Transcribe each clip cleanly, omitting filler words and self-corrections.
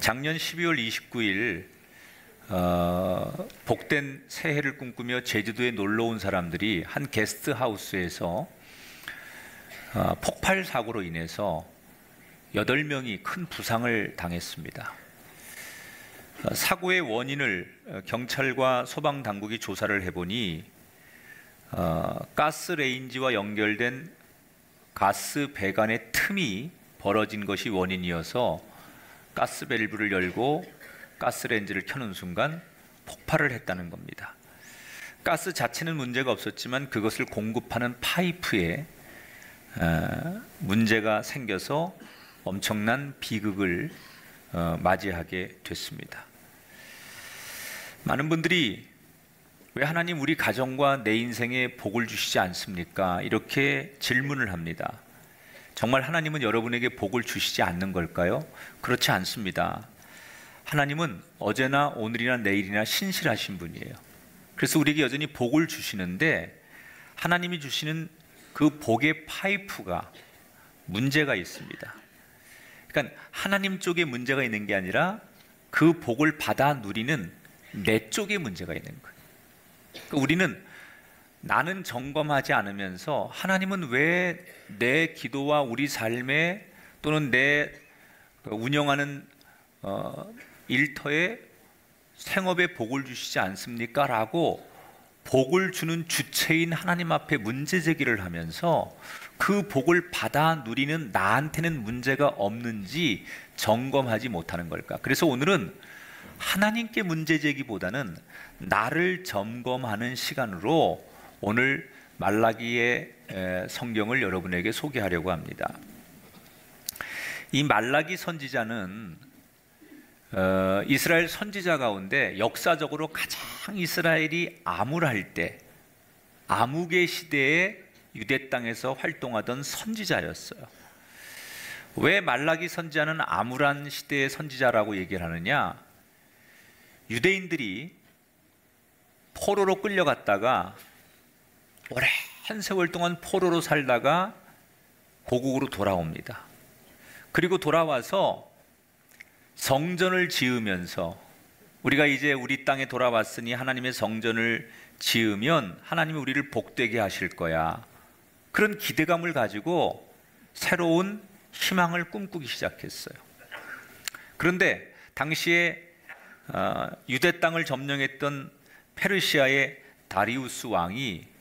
작년 12월 29일 복된 새해를 꿈꾸며 제주도에 놀러 온 사람들이 한 게스트하우스에서 폭발 사고로 인해서 8명이 큰 부상을 당했습니다. 사고의 원인을 경찰과 소방당국이 조사를 해보니 가스레인지와 연결된 가스 배관의 틈이 벌어진 것이 원인이어서 가스 밸브를 열고 가스레인지를 켜는 순간 폭발을 했다는 겁니다. 가스 자체는 문제가 없었지만 그것을 공급하는 파이프에 문제가 생겨서 엄청난 비극을 맞이하게 됐습니다. 많은 분들이 왜 하나님 우리 가정과 내 인생에 복을 주시지 않습니까? 이렇게 질문을 합니다. 정말 하나님은 여러분에게 복을 주시지 않는 걸까요? 그렇지 않습니다. 하나님은 어제나 오늘이나 내일이나 신실하신 분이에요. 그래서 우리에게 여전히 복을 주시는데 하나님이 주시는 그 복의 파이프가 문제가 있습니다. 그러니까 하나님 쪽에 문제가 있는 게 아니라 그 복을 받아 누리는 내 쪽에 문제가 있는 거예요. 그러니까 우리는 나는 점검하지 않으면서 하나님은 왜 내 기도와 우리 삶에 또는 내 운영하는 일터에 생업에 복을 주시지 않습니까? 라고 복을 주는 주체인 하나님 앞에 문제 제기를 하면서 그 복을 받아 누리는 나한테는 문제가 없는지 점검하지 못하는 걸까? 그래서 오늘은 하나님께 문제 제기보다는 나를 점검하는 시간으로 오늘 말라기의 성경을 여러분에게 소개하려고 합니다. 이 말라기 선지자는 이스라엘 선지자 가운데 역사적으로 가장 이스라엘이 암울할 때 암흑의 시대에 유대 땅에서 활동하던 선지자였어요. 왜 말라기 선지자는 암울한 시대의 선지자라고 얘기를 하느냐? 유대인들이 포로로 끌려갔다가 오랜 세월 동안 포로로 살다가 고국으로 돌아옵니다. 그리고 돌아와서 성전을 지으면서 우리가 이제 우리 땅에 돌아왔으니 하나님의 성전을 지으면 하나님이 우리를 복되게 하실 거야. 그런 기대감을 가지고 새로운 희망을 꿈꾸기 시작했어요. 그런데 당시에 유대 땅을 점령했던 페르시아의 다리우스 왕이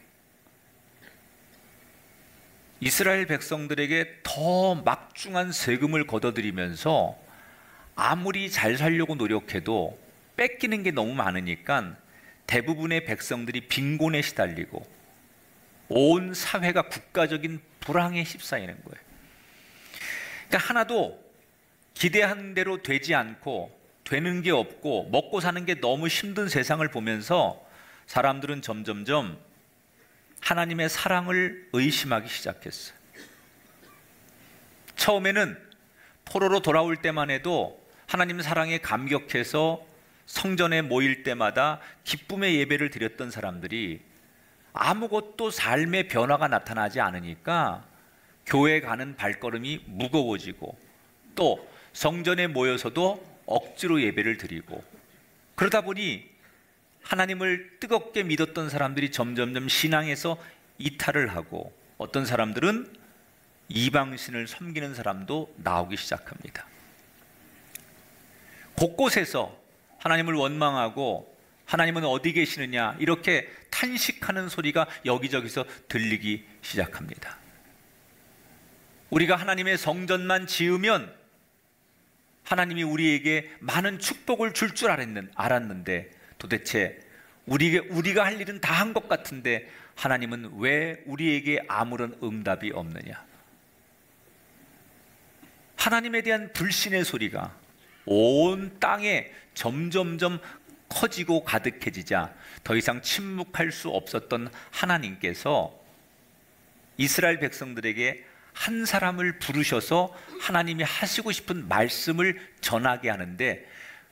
이스라엘 백성들에게 더 막중한 세금을 걷어들이면서 아무리 잘 살려고 노력해도 뺏기는 게 너무 많으니까 대부분의 백성들이 빈곤에 시달리고 온 사회가 국가적인 불황에 휩싸이는 거예요. 그러니까 하나도 기대한 대로 되지 않고 되는 게 없고 먹고 사는 게 너무 힘든 세상을 보면서 사람들은 점점점 하나님의 사랑을 의심하기 시작했어요. 처음에는 포로로 돌아올 때만 해도 하나님 사랑에 감격해서 성전에 모일 때마다 기쁨의 예배를 드렸던 사람들이 아무것도 삶의 변화가 나타나지 않으니까 교회 가는 발걸음이 무거워지고 또 성전에 모여서도 억지로 예배를 드리고 그러다 보니 하나님을 뜨겁게 믿었던 사람들이 점점점 신앙에서 이탈을 하고 어떤 사람들은 이방신을 섬기는 사람도 나오기 시작합니다. 곳곳에서 하나님을 원망하고 하나님은 어디 계시느냐 이렇게 탄식하는 소리가 여기저기서 들리기 시작합니다. 우리가 하나님의 성전만 지으면 하나님이 우리에게 많은 축복을 줄 줄 알았는데 도대체 우리가 할 일은 다 한 것 같은데 하나님은 왜 우리에게 아무런 응답이 없느냐? 하나님에 대한 불신의 소리가 온 땅에 점점점 커지고 가득해지자 더 이상 침묵할 수 없었던 하나님께서 이스라엘 백성들에게 한 사람을 부르셔서 하나님이 하시고 싶은 말씀을 전하게 하는데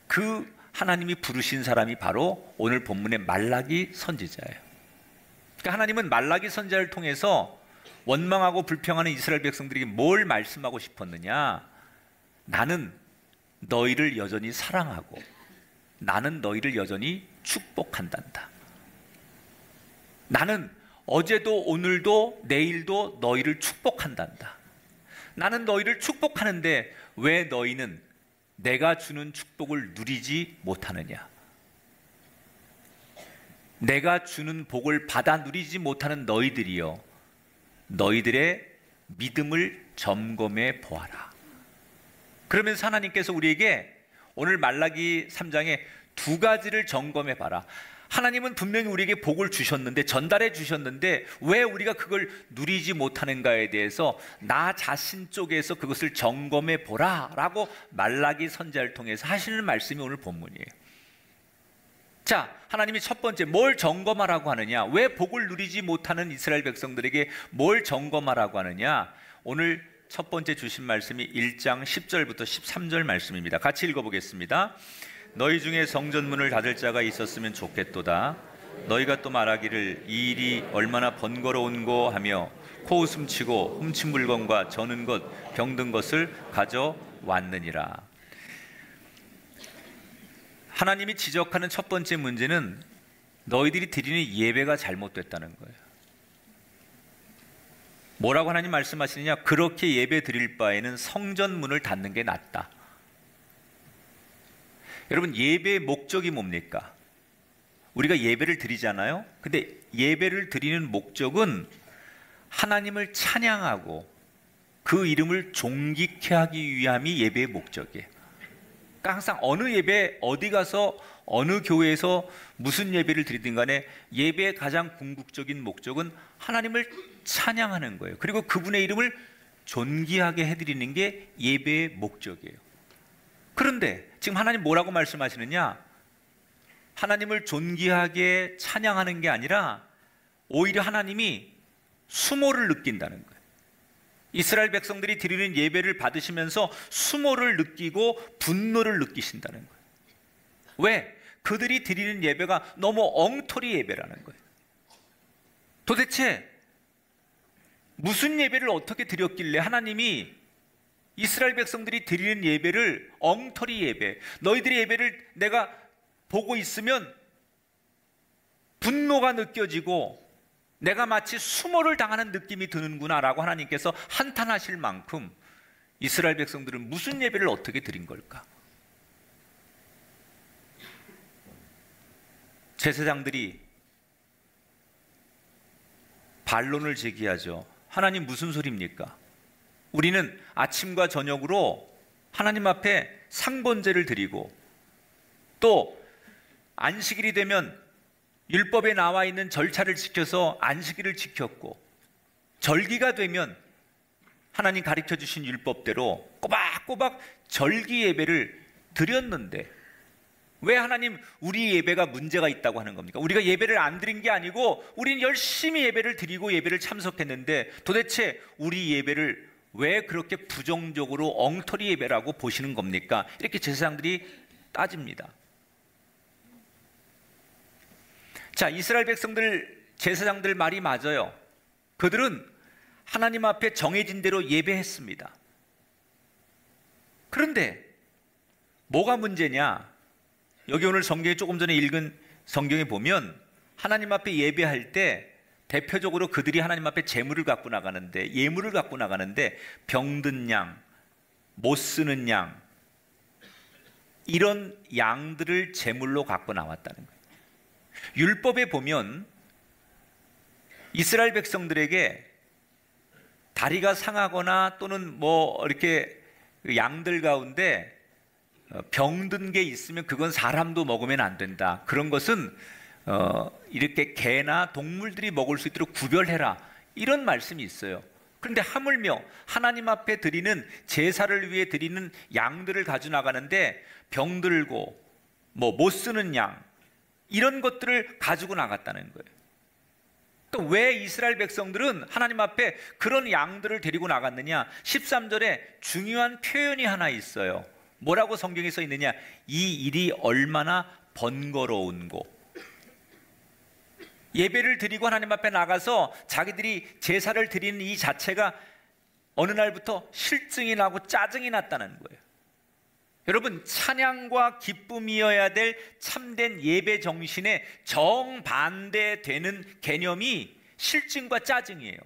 그 하나님이 부르신 사람이 바로 오늘 본문의 말라기 선지자예요. 그러니까 하나님은 말라기 선지자를 통해서 원망하고 불평하는 이스라엘 백성들에게 뭘 말씀하고 싶었느냐? 나는 너희를 여전히 사랑하고 나는 너희를 여전히 축복한단다. 나는 어제도 오늘도 내일도 너희를 축복한단다. 나는 너희를 축복하는데 왜 너희는 내가 주는 축복을 누리지 못하느냐? 내가 주는 복을 받아 누리지 못하는 너희들이여, 너희들의 믿음을 점검해 보아라. 그러면서 하나님께서 우리에게 오늘 말라기 3장에 두 가지를 점검해 봐라. 하나님은 분명히 우리에게 복을 주셨는데, 전달해 주셨는데 왜 우리가 그걸 누리지 못하는가에 대해서 나 자신 쪽에서 그것을 점검해 보라 라고 말라기 선지자를 통해서 하시는 말씀이 오늘 본문이에요. 자, 하나님이 첫 번째 뭘 점검하라고 하느냐? 왜 복을 누리지 못하는 이스라엘 백성들에게 뭘 점검하라고 하느냐? 오늘 첫 번째 주신 말씀이 1장 10절부터 13절 말씀입니다. 같이 읽어보겠습니다. 너희 중에 성전문을 닫을 자가 있었으면 좋겠도다. 너희가 또 말하기를 이 일이 얼마나 번거로운고 하며 코웃음 치고 훔친 물건과 저는 것 병든 것을 가져왔느니라. 하나님이 지적하는 첫 번째 문제는 너희들이 드리는 예배가 잘못됐다는 거예요. 뭐라고 하나님 말씀하시느냐? 그렇게 예배 드릴 바에는 성전문을 닫는 게 낫다. 여러분, 예배의 목적이 뭡니까? 우리가 예배를 드리잖아요. 근데 예배를 드리는 목적은 하나님을 찬양하고 그 이름을 존귀케 하기 위함이 예배의 목적이에요. 그러니까 항상 어느 예배, 어디 가서 어느 교회에서 무슨 예배를 드리든 간에 예배의 가장 궁극적인 목적은 하나님을 찬양하는 거예요. 그리고 그분의 이름을 존귀하게 해드리는 게 예배의 목적이에요. 그런데 지금 하나님 뭐라고 말씀하시느냐? 하나님을 존귀하게 찬양하는 게 아니라 오히려 하나님이 수모를 느낀다는 거예요. 이스라엘 백성들이 드리는 예배를 받으시면서 수모를 느끼고 분노를 느끼신다는 거예요. 왜? 그들이 드리는 예배가 너무 엉터리 예배라는 거예요. 도대체 무슨 예배를 어떻게 드렸길래 하나님이 이스라엘 백성들이 드리는 예배를 엉터리 예배, 너희들의 예배를 내가 보고 있으면 분노가 느껴지고 내가 마치 수모를 당하는 느낌이 드는구나 라고 하나님께서 한탄하실 만큼 이스라엘 백성들은 무슨 예배를 어떻게 드린 걸까? 제사장들이 반론을 제기하죠. 하나님 무슨 소리입니까? 우리는 아침과 저녁으로 하나님 앞에 상번제를 드리고 또 안식일이 되면 율법에 나와 있는 절차를 지켜서 안식일을 지켰고 절기가 되면 하나님 가르쳐 주신 율법대로 꼬박꼬박 절기 예배를 드렸는데 왜 하나님 우리 예배가 문제가 있다고 하는 겁니까? 우리가 예배를 안 드린 게 아니고 우리는 열심히 예배를 드리고 예배를 참석했는데 도대체 우리 예배를 왜 그렇게 부정적으로 엉터리 예배라고 보시는 겁니까? 이렇게 제사장들이 따집니다. 자, 이스라엘 백성들, 제사장들 말이 맞아요. 그들은 하나님 앞에 정해진 대로 예배했습니다. 그런데 뭐가 문제냐? 여기 오늘 성경에 조금 전에 읽은 성경에 보면 하나님 앞에 예배할 때 대표적으로 그들이 하나님 앞에 제물을 갖고 나가는데, 예물을 갖고 나가는데 병든 양, 못 쓰는 양, 이런 양들을 제물로 갖고 나왔다는 거예요. 율법에 보면 이스라엘 백성들에게 다리가 상하거나 또는 뭐 이렇게 양들 가운데 병든 게 있으면 그건 사람도 먹으면 안 된다. 그런 것은 이렇게 개나 동물들이 먹을 수 있도록 구별해라. 이런 말씀이 있어요. 그런데 하물며 하나님 앞에 드리는 제사를 위해 드리는 양들을 가져 나가는데 병들고 뭐 못 쓰는 양 이런 것들을 가지고 나갔다는 거예요. 또 왜 이스라엘 백성들은 하나님 앞에 그런 양들을 데리고 나갔느냐? 13절에 중요한 표현이 하나 있어요. 뭐라고 성경에 써 있느냐? 이 일이 얼마나 번거로운고. 예배를 드리고 하나님 앞에 나가서 자기들이 제사를 드리는 이 자체가 어느 날부터 실증이 나고 짜증이 났다는 거예요. 여러분, 찬양과 기쁨이어야 될 참된 예배 정신에 정반대되는 개념이 실증과 짜증이에요.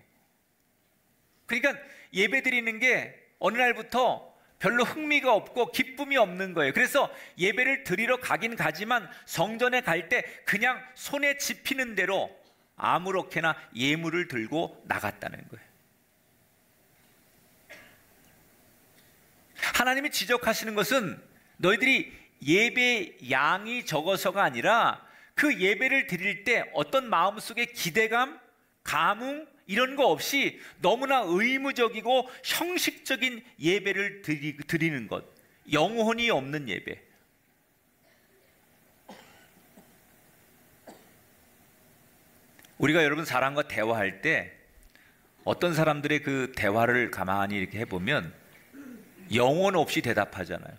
그러니까 예배 드리는 게 어느 날부터 별로 흥미가 없고 기쁨이 없는 거예요. 그래서 예배를 드리러 가긴 가지만 성전에 갈 때 그냥 손에 집히는 대로 아무렇게나 예물을 들고 나갔다는 거예요. 하나님이 지적하시는 것은 너희들이 예배 양이 적어서가 아니라 그 예배를 드릴 때 어떤 마음속에 기대감, 감흥 이런 거 없이 너무나 의무적이고 형식적인 예배를 드리는 것, 영혼이 없는 예배. 우리가 여러분 사람과 대화할 때 어떤 사람들의 그 대화를 가만히 이렇게 해보면 영혼 없이 대답하잖아요.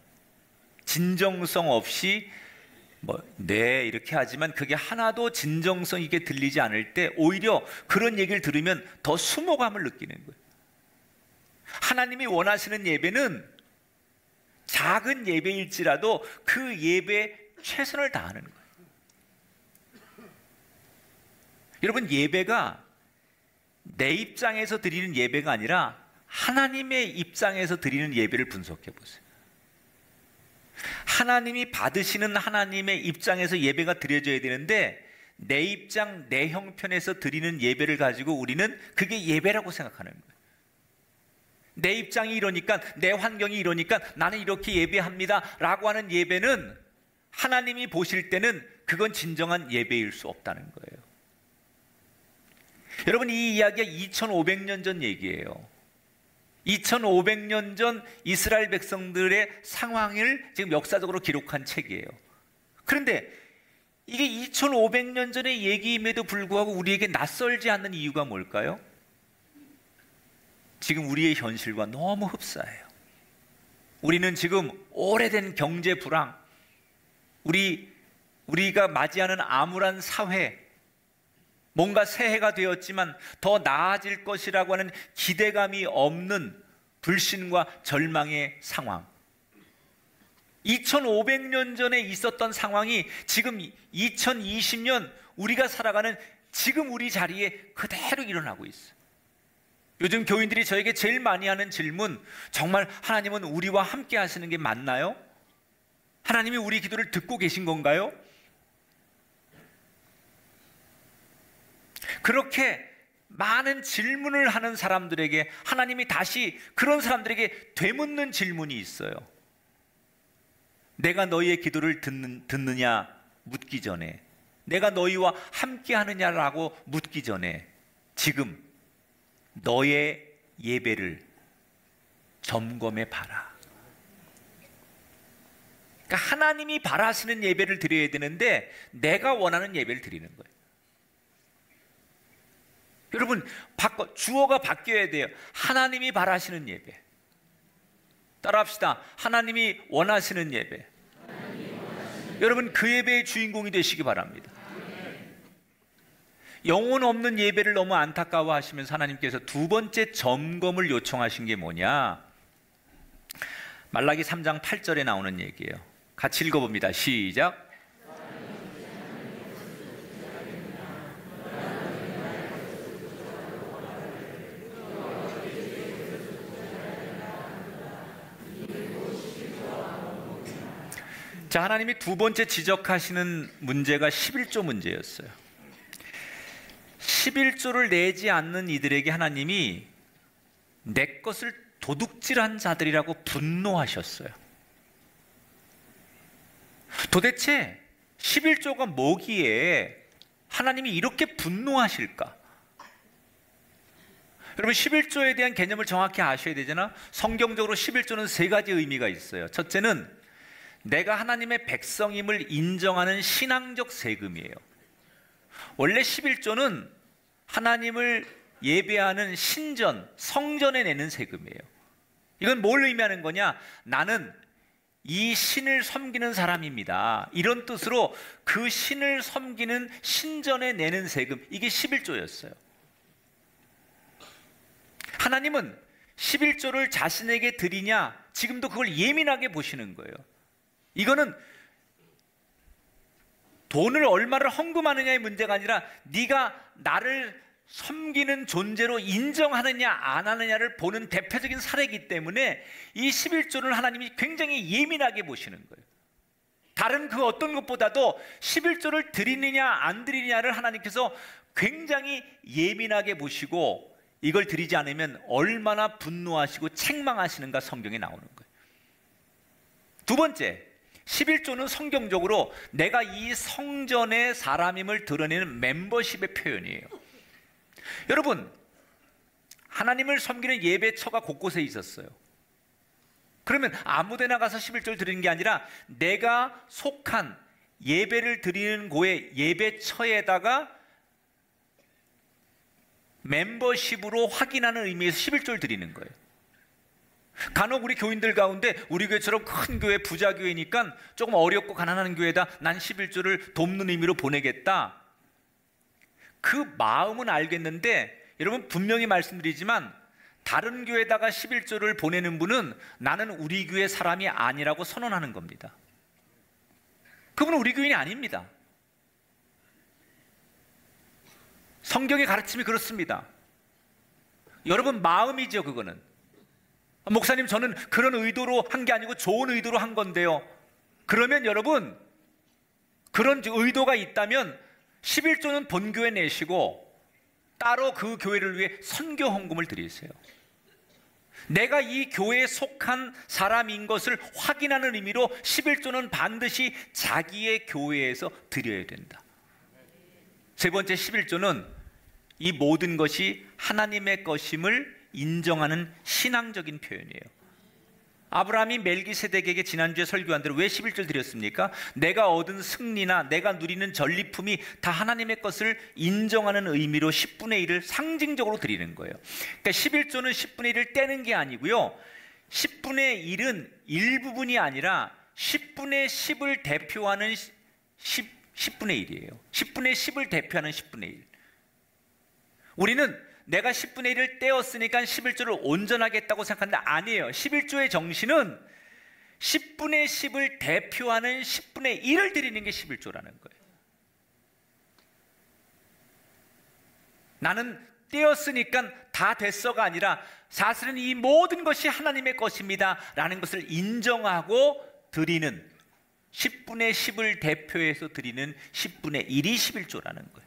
진정성 없이 네 이렇게 하지만 그게 하나도 진정성 있게 들리지 않을 때 오히려 그런 얘기를 들으면 더 수모감을 느끼는 거예요. 하나님이 원하시는 예배는 작은 예배일지라도 그 예배에 최선을 다하는 거예요. 여러분, 예배가 내 입장에서 드리는 예배가 아니라 하나님의 입장에서 드리는 예배를 분석해 보세요. 하나님이 받으시는 하나님의 입장에서 예배가 드려져야 되는데 내 입장, 내 형편에서 드리는 예배를 가지고 우리는 그게 예배라고 생각하는 거예요. 내 입장이 이러니까, 내 환경이 이러니까 나는 이렇게 예배합니다 라고 하는 예배는 하나님이 보실 때는 그건 진정한 예배일 수 없다는 거예요. 여러분, 이 이야기가 2500년 전 얘기예요. 2500년 전 이스라엘 백성들의 상황을 지금 역사적으로 기록한 책이에요. 그런데 이게 2500년 전의 얘기임에도 불구하고 우리에게 낯설지 않는 이유가 뭘까요? 지금 우리의 현실과 너무 흡사해요. 우리는 지금 오래된 경제 불황, 우리가 맞이하는 암울한 사회, 뭔가 새해가 되었지만 더 나아질 것이라고 하는 기대감이 없는 불신과 절망의 상황. 2500년 전에 있었던 상황이 지금 2020년 우리가 살아가는 지금 우리 자리에 그대로 일어나고 있어요. 요즘 교인들이 저에게 제일 많이 하는 질문, 정말 하나님은 우리와 함께 하시는 게 맞나요? 하나님이 우리 기도를 듣고 계신 건가요? 그렇게 많은 질문을 하는 사람들에게 하나님이 다시 그런 사람들에게 되묻는 질문이 있어요. 내가 너희의 기도를 듣느냐 묻기 전에, 내가 너희와 함께 하느냐라고 묻기 전에 지금 너의 예배를 점검해 봐라. 그러니까 하나님이 바라시는 예배를 드려야 되는데 내가 원하는 예배를 드리는 거예요. 여러분, 주어가 바뀌어야 돼요. 하나님이 바라시는 예배. 따라합시다. 하나님이 원하시는 예배. 여러분, 그 예배의 주인공이 되시기 바랍니다. 영혼 없는 예배를 너무 안타까워 하시면서 하나님께서 두 번째 점검을 요청하신 게 뭐냐? 말라기 3장 8절에 나오는 얘기예요. 같이 읽어봅니다. 시작. 자, 하나님이 두 번째 지적하시는 문제가 11조 문제였어요. 11조를 내지 않는 이들에게 하나님이 내 것을 도둑질한 자들이라고 분노하셨어요. 도대체 11조가 뭐기에 하나님이 이렇게 분노하실까? 여러분, 11조에 대한 개념을 정확히 아셔야 되잖아. 성경적으로 11조는 세 가지 의미가 있어요. 첫째는 내가 하나님의 백성임을 인정하는 신앙적 세금이에요. 원래 11조는 하나님을 예배하는 신전, 성전에 내는 세금이에요. 이건 뭘 의미하는 거냐? 나는 이 신을 섬기는 사람입니다. 이런 뜻으로 그 신을 섬기는 신전에 내는 세금, 이게 11조였어요. 하나님은 11조를 자신에게 드리냐? 지금도 그걸 예민하게 보시는 거예요. 이거는 돈을 얼마를 헌금하느냐의 문제가 아니라 네가 나를 섬기는 존재로 인정하느냐 안 하느냐를 보는 대표적인 사례이기 때문에 이 11조를 하나님이 굉장히 예민하게 보시는 거예요. 다른 그 어떤 것보다도 11조를 드리느냐 안 드리느냐를 하나님께서 굉장히 예민하게 보시고 이걸 드리지 않으면 얼마나 분노하시고 책망하시는가 성경에 나오는 거예요. 두 번째, 11조는 성경적으로 내가 이 성전의 사람임을 드러내는 멤버십의 표현이에요. 여러분, 하나님을 섬기는 예배처가 곳곳에 있었어요. 그러면 아무데나 가서 11조를 드리는 게 아니라 내가 속한 예배를 드리는 곳의 예배처에다가 멤버십으로 확인하는 의미에서 11조를 드리는 거예요. 간혹 우리 교인들 가운데 우리 교회처럼 큰 교회, 부자 교회니까 조금 어렵고 가난한 교회다, 난 11조를 돕는 의미로 보내겠다, 그 마음은 알겠는데 여러분 분명히 말씀드리지만 다른 교회에다가 11조를 보내는 분은 나는 우리 교회 사람이 아니라고 선언하는 겁니다. 그분은 우리 교인이 아닙니다. 성경의 가르침이 그렇습니다. 여러분 마음이죠. 그거는 목사님 저는 그런 의도로 한 게 아니고 좋은 의도로 한 건데요. 그러면 여러분 그런 의도가 있다면 11조는 본교회 내시고 따로 그 교회를 위해 선교 헌금을 드리세요. 내가 이 교회에 속한 사람인 것을 확인하는 의미로 11조는 반드시 자기의 교회에서 드려야 된다. 세 번째, 11조는 이 모든 것이 하나님의 것임을 인정하는 신앙적인 표현이에요. 아브라함이 멜기세덱에게 지난주에 설교한 대로 왜 11조 드렸습니까? 내가 얻은 승리나 내가 누리는 전리품이 다 하나님의 것을 인정하는 의미로 10분의 1을 상징적으로 드리는 거예요. 그러니까 11조는 10분의 1을 떼는 게 아니고요, 10분의 1은 일부분이 아니라 10분의 10을 대표하는 10분의 1이에요. 10분의 10을 대표하는 10분의 1. 우리는 내가 10분의 1을 떼었으니까 11조를 온전하게 했다고 생각하는데 아니에요. 11조의 정신은 10분의 10을 대표하는 10분의 1을 드리는 게 11조라는 거예요. 나는 떼었으니까 다 됐어가 아니라 사실은 이 모든 것이 하나님의 것입니다 라는 것을 인정하고 드리는 10분의 10을 대표해서 드리는 10분의 1이 11조라는 거예요.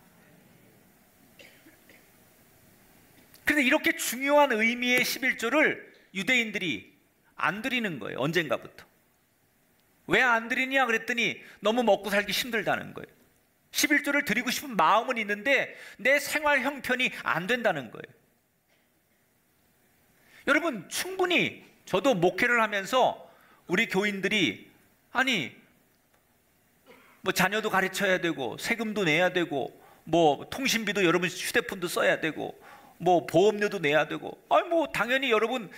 그런데 이렇게 중요한 의미의 11조를 유대인들이 안 드리는 거예요. 언젠가부터. 왜 안 드리냐 그랬더니 너무 먹고 살기 힘들다는 거예요. 11조를 드리고 싶은 마음은 있는데 내 생활 형편이 안 된다는 거예요. 여러분 충분히 저도 목회를 하면서 우리 교인들이 아니 뭐 자녀도 가르쳐야 되고 세금도 내야 되고 뭐 통신비도 여러분 휴대폰도 써야 되고 뭐 보험료도 내야 되고 아니 뭐 당연히 여러분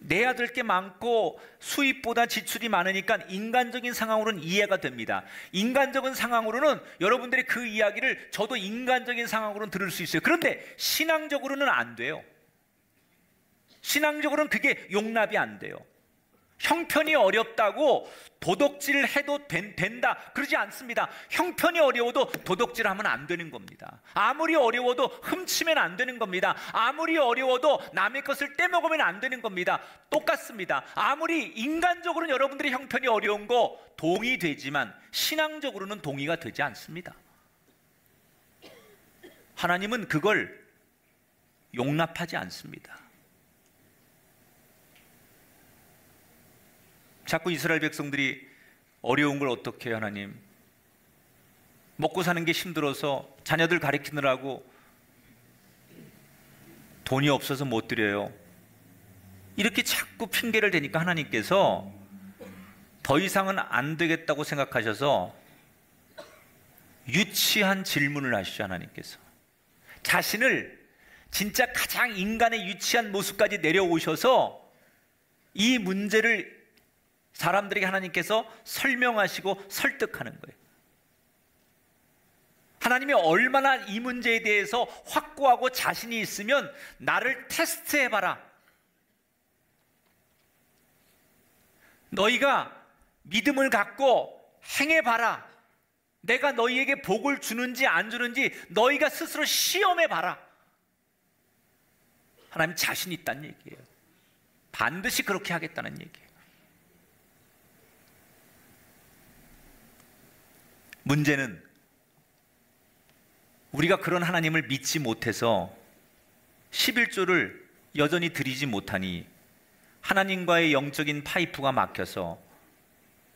내야 될 게 많고 수입보다 지출이 많으니까 인간적인 상황으로는 이해가 됩니다. 인간적인 상황으로는 여러분들의 그 이야기를 저도 인간적인 상황으로는 들을 수 있어요. 그런데 신앙적으로는 안 돼요. 신앙적으로는 그게 용납이 안 돼요. 형편이 어렵다고 도덕질을 해도 된다 그러지 않습니다. 형편이 어려워도 도덕질하면 안 되는 겁니다. 아무리 어려워도 훔치면 안 되는 겁니다. 아무리 어려워도 남의 것을 떼먹으면 안 되는 겁니다. 똑같습니다. 아무리 인간적으로는 여러분들의 형편이 어려운 거 동의되지만 신앙적으로는 동의가 되지 않습니다. 하나님은 그걸 용납하지 않습니다. 자꾸 이스라엘 백성들이 어려운 걸 어떻게 해요? 하나님 먹고 사는 게 힘들어서 자녀들 가르치느라고 돈이 없어서 못 드려요. 이렇게 자꾸 핑계를 대니까 하나님께서 더 이상은 안 되겠다고 생각하셔서 유치한 질문을 하시죠. 하나님께서 자신을 진짜 가장 인간의 유치한 모습까지 내려오셔서 이 문제를 사람들에게 하나님께서 설명하시고 설득하는 거예요. 하나님이 얼마나 이 문제에 대해서 확고하고 자신이 있으면 나를 테스트해봐라. 너희가 믿음을 갖고 행해봐라. 내가 너희에게 복을 주는지 안 주는지 너희가 스스로 시험해봐라. 하나님 자신 있다는 얘기예요. 반드시 그렇게 하겠다는 얘기예요. 문제는 우리가 그런 하나님을 믿지 못해서 11조를 여전히 드리지 못하니 하나님과의 영적인 파이프가 막혀서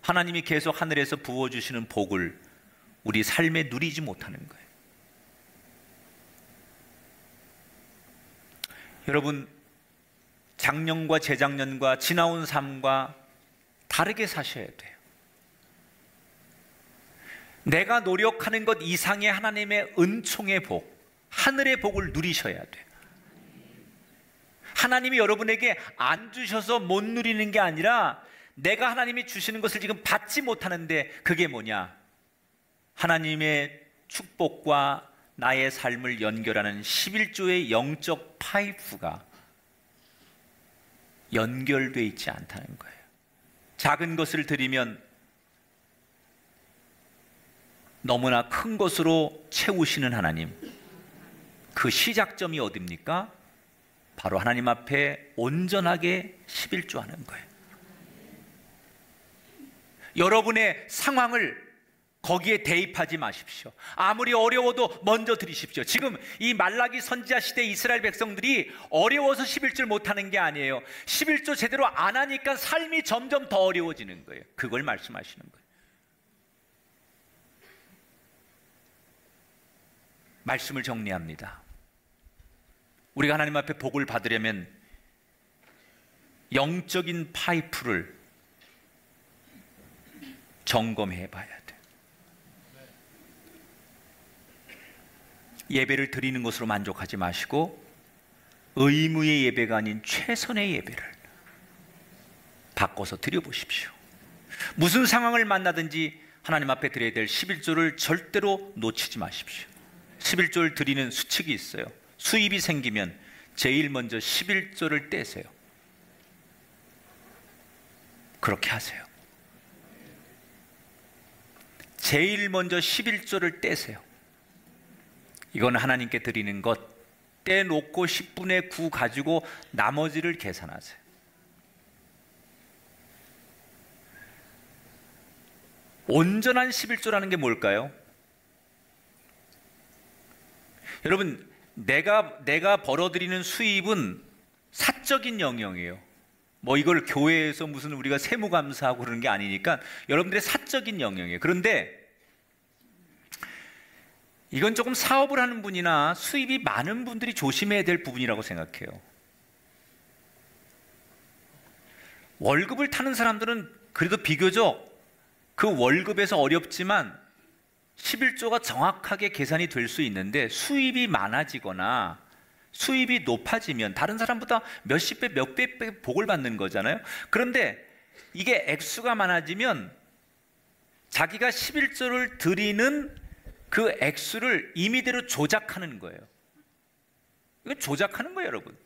하나님이 계속 하늘에서 부어주시는 복을 우리 삶에 누리지 못하는 거예요. 여러분, 작년과 재작년과 지나온 삶과 다르게 사셔야 돼요. 내가 노력하는 것 이상의 하나님의 은총의 복, 하늘의 복을 누리셔야 돼요. 하나님이 여러분에게 안 주셔서 못 누리는 게 아니라 내가 하나님이 주시는 것을 지금 받지 못하는데, 그게 뭐냐? 하나님의 축복과 나의 삶을 연결하는 11조의 영적 파이프가 연결되어 있지 않다는 거예요. 작은 것을 드리면 너무나 큰 것으로 채우시는 하나님, 그 시작점이 어딥니까? 바로 하나님 앞에 온전하게 11조 하는 거예요. 여러분의 상황을 거기에 대입하지 마십시오. 아무리 어려워도 먼저 드리십시오. 지금 이 말라기 선지자 시대 이스라엘 백성들이 어려워서 11조를 못하는 게 아니에요. 11조 제대로 안 하니까 삶이 점점 더 어려워지는 거예요. 그걸 말씀하시는 거예요. 말씀을 정리합니다. 우리가 하나님 앞에 복을 받으려면 영적인 파이프를 점검해 봐야 돼. 예배를 드리는 것으로 만족하지 마시고 의무의 예배가 아닌 최선의 예배를 바꿔서 드려보십시오. 무슨 상황을 만나든지 하나님 앞에 드려야 될 11조를 절대로 놓치지 마십시오. 11조를 드리는 수칙이 있어요. 수입이 생기면 제일 먼저 11조를 떼세요. 그렇게 하세요. 제일 먼저 11조를 떼세요. 이건 하나님께 드리는 것, 떼놓고 10분의 9 가지고 나머지를 계산하세요. 온전한 11조라는 게 뭘까요? 여러분, 내가 벌어들이는 수입은 사적인 영역이에요. 뭐 이걸 교회에서 무슨 우리가 세무감사하고 그러는 게 아니니까 여러분들의 사적인 영역이에요. 그런데 이건 조금 사업을 하는 분이나 수입이 많은 분들이 조심해야 될 부분이라고 생각해요. 월급을 타는 사람들은 그래도 비교적 그 월급에서 어렵지만 11조가 정확하게 계산이 될 수 있는데, 수입이 많아지거나 수입이 높아지면 다른 사람보다 몇십 배, 몇 배 복을 받는 거잖아요. 그런데 이게 액수가 많아지면 자기가 11조를 드리는 그 액수를 임의대로 조작하는 거예요. 이건 조작하는 거예요, 여러분.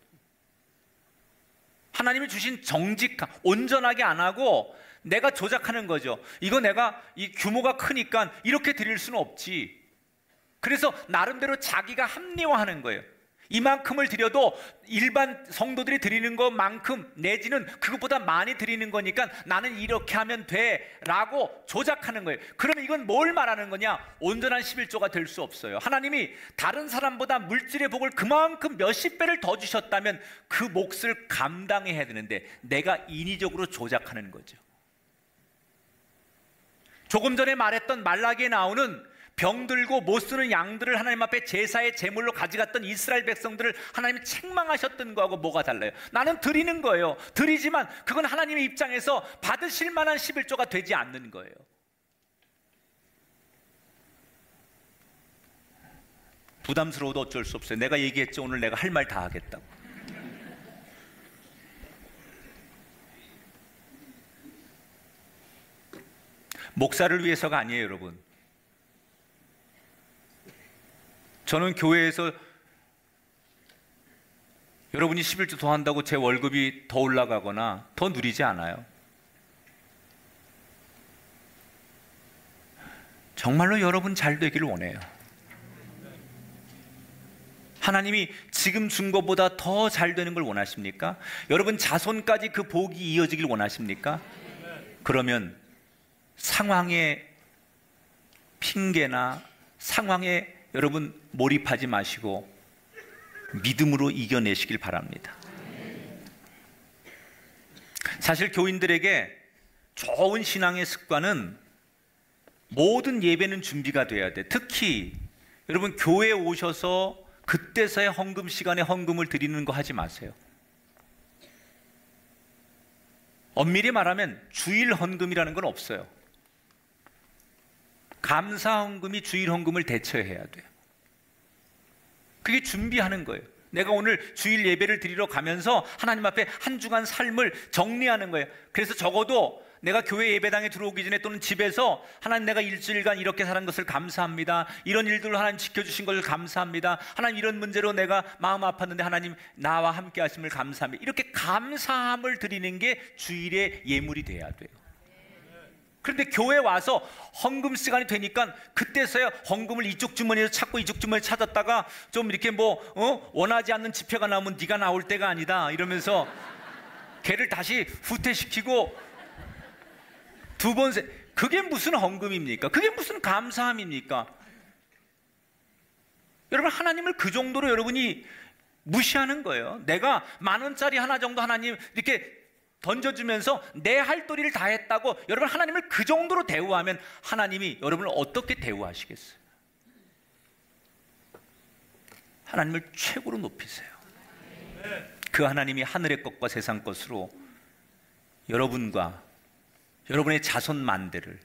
하나님이 주신 정직함, 온전하게 안 하고 내가 조작하는 거죠. 이거 내가 이 규모가 크니까 이렇게 드릴 수는 없지. 그래서 나름대로 자기가 합리화하는 거예요. 이만큼을 드려도 일반 성도들이 드리는 것만큼 내지는 그것보다 많이 드리는 거니까 나는 이렇게 하면 돼 라고 조작하는 거예요. 그러면 이건 뭘 말하는 거냐? 온전한 11조가 될 수 없어요. 하나님이 다른 사람보다 물질의 복을 그만큼 몇십 배를 더 주셨다면 그 몫을 감당해야 되는데 내가 인위적으로 조작하는 거죠. 조금 전에 말했던 말라기에 나오는 병들고 못 쓰는 양들을 하나님 앞에 제사의 제물로 가져갔던 이스라엘 백성들을 하나님이 책망하셨던 거하고 뭐가 달라요? 나는 드리는 거예요. 드리지만 그건 하나님의 입장에서 받으실 만한 11조가 되지 않는 거예요. 부담스러워도 어쩔 수 없어요. 내가 얘기했죠. 오늘 내가 할 말 다 하겠다고. 목사를 위해서가 아니에요, 여러분. 저는 교회에서 여러분이 11조 더 한다고 제 월급이 더 올라가거나 더 누리지 않아요. 정말로 여러분 잘 되기를 원해요. 하나님이 지금 준 것보다 더 잘 되는 걸 원하십니까? 여러분 자손까지 그 복이 이어지길 원하십니까? 그러면 상황의 핑계나 상황에 여러분 몰입하지 마시고 믿음으로 이겨내시길 바랍니다. 사실 교인들에게 좋은 신앙의 습관은 모든 예배는 준비가 돼야 돼. 특히 여러분 교회에 오셔서 그때서야 헌금 시간에 헌금을 드리는 거 하지 마세요. 엄밀히 말하면 주일 헌금이라는 건 없어요. 감사 헌금이 주일 헌금을 대처해야 돼요. 그게 준비하는 거예요. 내가 오늘 주일 예배를 드리러 가면서 하나님 앞에 한 주간 삶을 정리하는 거예요. 그래서 적어도 내가 교회 예배당에 들어오기 전에 또는 집에서 하나님 내가 일주일간 이렇게 살은 것을 감사합니다. 이런 일들로 하나님 지켜주신 것을 감사합니다. 하나님 이런 문제로 내가 마음 아팠는데 하나님 나와 함께 하심을 감사합니다. 이렇게 감사함을 드리는 게 주일의 예물이 돼야 돼요. 그런데 교회 와서 헌금 시간이 되니까 그때서야 헌금을 이쪽 주머니에서 찾고 이쪽 주머니에 찾았다가 좀 이렇게 원하지 않는 지폐가 나오면 네가 나올 때가 아니다 이러면서 걔를 다시 후퇴시키고 두 번 그게 무슨 헌금입니까? 그게 무슨 감사함입니까? 여러분 하나님을 그 정도로 여러분이 무시하는 거예요. 내가 10,000원짜리 하나 정도 하나님 이렇게 던져주면서 내 할 도리를 다 했다고 여러분 하나님을 그 정도로 대우하면 하나님이 여러분을 어떻게 대우하시겠어요? 하나님을 최고로 높이세요. 그 하나님이 하늘의 것과 세상 것으로 여러분과 여러분의 자손 만대를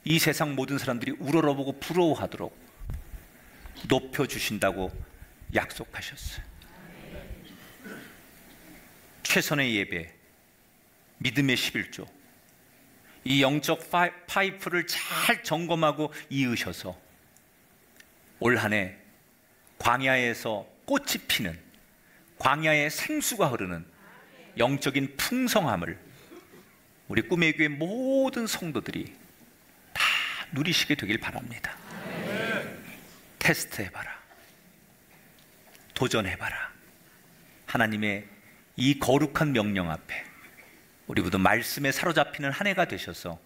이 세상 모든 사람들이 우러러보고 부러워하도록 높여주신다고 약속하셨어요. 최선의 예배, 믿음의 11조, 이 영적 파이프를 잘 점검하고 이으셔서 올 한 해 광야에서 꽃이 피는, 광야에 생수가 흐르는 영적인 풍성함을 우리 꿈의 교회 모든 성도들이 다 누리시게 되길 바랍니다. 테스트해봐라. 도전해봐라. 하나님의 이 거룩한 명령 앞에 우리 모두 말씀에 사로잡히는 한 해가 되셔서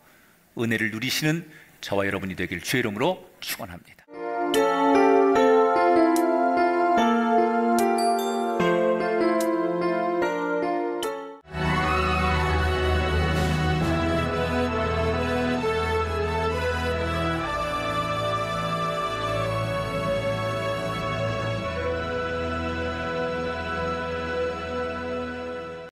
은혜를 누리시는 저와 여러분이 되길 주의 이름으로 축원합니다.